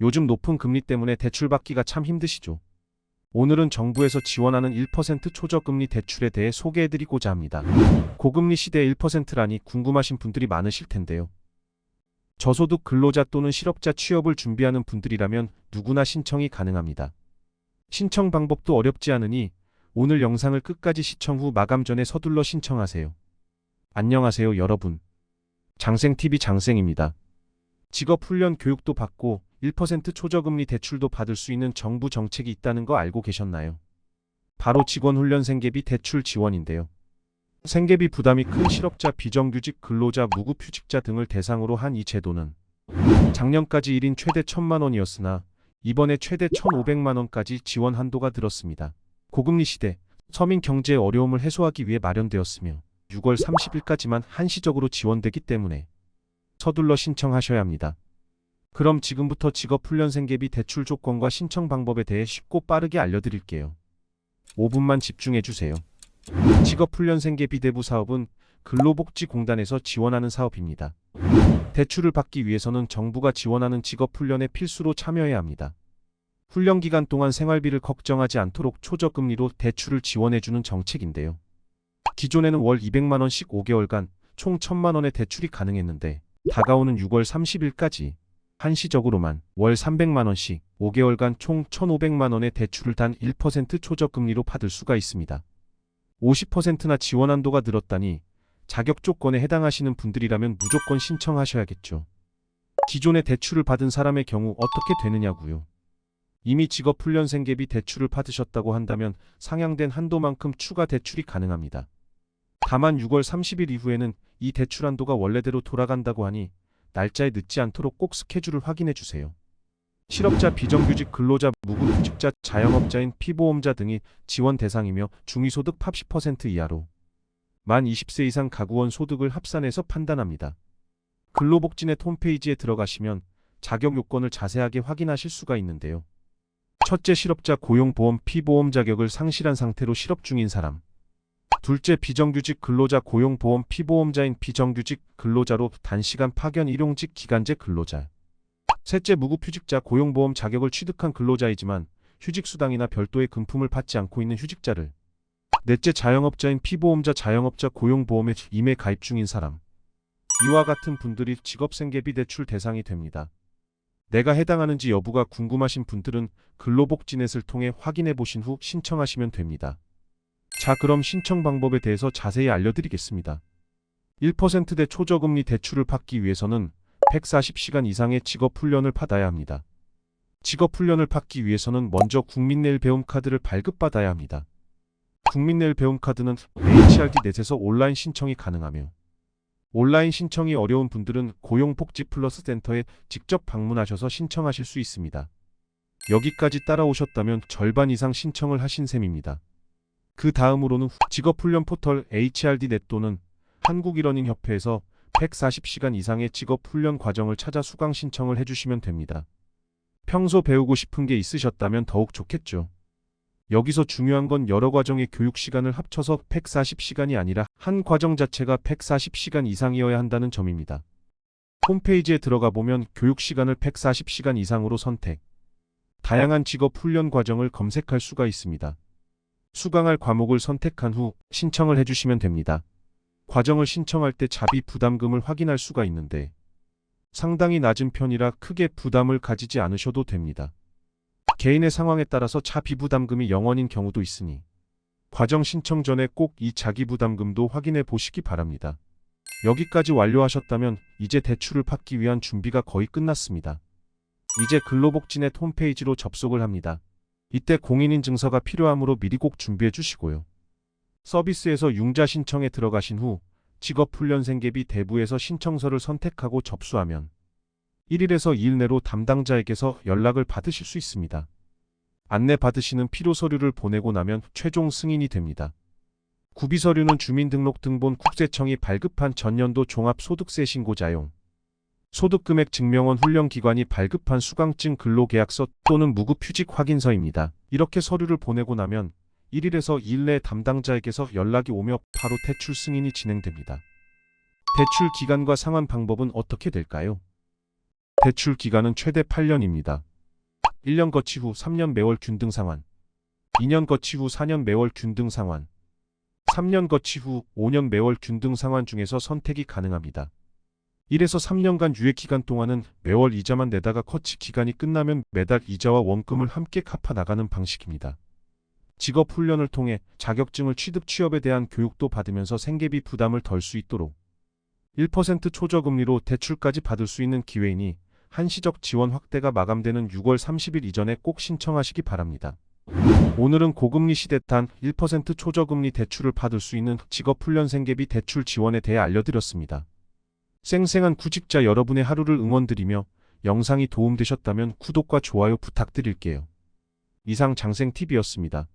요즘 높은 금리 때문에 대출 받기가 참 힘드시죠? 오늘은 정부에서 지원하는 1% 초저금리 대출에 대해 소개해드리고자 합니다. 고금리 시대 1%라니 궁금하신 분들이 많으실 텐데요. 저소득 근로자 또는 실업자 취업을 준비하는 분들이라면 누구나 신청이 가능합니다. 신청 방법도 어렵지 않으니 오늘 영상을 끝까지 시청 후 마감 전에 서둘러 신청하세요. 안녕하세요 여러분. 장생TV 장생입니다. 직업훈련 교육도 받고 1% 초저금리 대출도 받을 수 있는 정부 정책이 있다는 거 알고 계셨나요? 바로 직원훈련 생계비 대출 지원인데요. 생계비 부담이 큰 실업자, 비정규직 근로자, 무급휴직자 등을 대상으로 한 이 제도는 작년까지 1인 최대 1,000만 원이었으나 이번에 최대 1,500만 원까지 지원 한도가 늘었습니다. 고금리 시대, 서민 경제의 어려움을 해소하기 위해 마련되었으며 6월 30일까지만 한시적으로 지원되기 때문에 서둘러 신청하셔야 합니다. 그럼 지금부터 직업훈련 생계비 대출 조건과 신청 방법에 대해 쉽고 빠르게 알려드릴게요. 5분만 집중해주세요. 직업훈련 생계비 대부 사업은 근로복지공단에서 지원하는 사업입니다. 대출을 받기 위해서는 정부가 지원하는 직업훈련에 필수로 참여해야 합니다. 훈련 기간 동안 생활비를 걱정하지 않도록 초저금리로 대출을 지원해주는 정책인데요. 기존에는 월 200만 원씩 5개월간 총 1,000만 원의 대출이 가능했는데 다가오는 6월 30일까지 한시적으로만 월 300만 원씩 5개월간 총 1,500만 원의 대출을 단 1% 초저금리로 받을 수가 있습니다. 50%나 지원 한도가 늘었다니 자격 조건에 해당하시는 분들이라면 무조건 신청하셔야겠죠. 기존에 대출을 받은 사람의 경우 어떻게 되느냐고요. 이미 직업훈련 생계비 대출을 받으셨다고 한다면 상향된 한도만큼 추가 대출이 가능합니다. 다만 6월 30일 이후에는 이 대출 한도가 원래대로 돌아간다고 하니 날짜에 늦지 않도록 꼭 스케줄을 확인해 주세요. 실업자, 비정규직 근로자, 무급휴직자, 자영업자인 피보험자 등이 지원 대상이며 중위소득 80% 이하로 만 20세 이상 가구원 소득을 합산해서 판단합니다. 근로복지넷 홈페이지에 들어가시면 자격 요건을 자세하게 확인하실 수가 있는데요. 첫째, 실업자 고용보험 피보험 자격을 상실한 상태로 실업 중인 사람. 둘째, 비정규직 근로자 고용보험 피보험자인 비정규직 근로자로 단시간 파견 일용직 기간제 근로자. 셋째, 무급휴직자 고용보험 자격을 취득한 근로자이지만 휴직수당이나 별도의 금품을 받지 않고 있는 휴직자를. 넷째, 자영업자인 피보험자 자영업자 고용보험에 임해 가입 중인 사람. 이와 같은 분들이 직업생계비 대출 대상이 됩니다. 내가 해당하는지 여부가 궁금하신 분들은 근로복지넷을 통해 확인해 보신 후 신청하시면 됩니다. 자, 그럼 신청 방법에 대해서 자세히 알려드리겠습니다. 1%대 초저금리 대출을 받기 위해서는 140시간 이상의 직업훈련을 받아야 합니다. 직업훈련을 받기 위해서는 먼저 국민내일 배움카드를 발급받아야 합니다. 국민내일 배움카드는 HRD넷에서 온라인 신청이 가능하며 온라인 신청이 어려운 분들은 고용복지플러스센터에 직접 방문하셔서 신청하실 수 있습니다. 여기까지 따라오셨다면 절반 이상 신청을 하신 셈입니다. 그 다음으로는 직업훈련 포털 HRD넷 또는 한국일러닝협회에서 140시간 이상의 직업훈련 과정을 찾아 수강 신청을 해주시면 됩니다. 평소 배우고 싶은 게 있으셨다면 더욱 좋겠죠. 여기서 중요한 건 여러 과정의 교육 시간을 합쳐서 140시간이 아니라 한 과정 자체가 140시간 이상이어야 한다는 점입니다. 홈페이지에 들어가 보면 교육 시간을 140시간 이상으로 선택. 다양한 직업훈련 과정을 검색할 수가 있습니다. 수강할 과목을 선택한 후 신청을 해주시면 됩니다. 과정을 신청할 때 자비 부담금을 확인할 수가 있는데 상당히 낮은 편이라 크게 부담을 가지지 않으셔도 됩니다. 개인의 상황에 따라서 자비 부담금이 0원인 경우도 있으니 과정 신청 전에 꼭 이 자기 부담금도 확인해 보시기 바랍니다. 여기까지 완료하셨다면 이제 대출을 받기 위한 준비가 거의 끝났습니다. 이제 근로복지넷 홈페이지로 접속을 합니다. 이때 공인인증서가 필요하므로 미리 꼭 준비해 주시고요. 서비스에서 융자 신청에 들어가신 후 직업훈련 생계비 대부에서 신청서를 선택하고 접수하면 1일에서 2일 내로 담당자에게서 연락을 받으실 수 있습니다. 안내 받으시는 필요 서류를 보내고 나면 최종 승인이 됩니다. 구비 서류는 주민등록등본 국세청이 발급한 전년도 종합소득세 신고자용, 소득금액 증명원 훈련기관이 발급한 수강증 근로계약서 또는 무급휴직 확인서입니다. 이렇게 서류를 보내고 나면 1일에서 2일 내에 담당자에게서 연락이 오며 바로 대출 승인이 진행됩니다. 대출 기간과 상환 방법은 어떻게 될까요? 대출 기간은 최대 8년입니다. 1년 거치 후 3년 매월 균등 상환, 2년 거치 후 4년 매월 균등 상환, 3년 거치 후 5년 매월 균등 상환 중에서 선택이 가능합니다. 1에서 3년간 유예 기간 동안은 매월 이자만 내다가 거치 기간이 끝나면 매달 이자와 원금을 함께 갚아 나가는 방식입니다. 직업 훈련을 통해 자격증을 취업에 대한 교육도 받으면서 생계비 부담을 덜 수 있도록 1% 초저금리로 대출까지 받을 수 있는 기회이니 한시적 지원 확대가 마감되는 6월 30일 이전에 꼭 신청하시기 바랍니다. 오늘은 고금리 시대 단 1% 초저금리 대출을 받을 수 있는 직업훈련 생계비 대출 지원에 대해 알려드렸습니다. 쌩쌩한 구직자 여러분의 하루를 응원드리며 영상이 도움되셨다면 구독과 좋아요 부탁드릴게요. 이상 장생TV였습니다.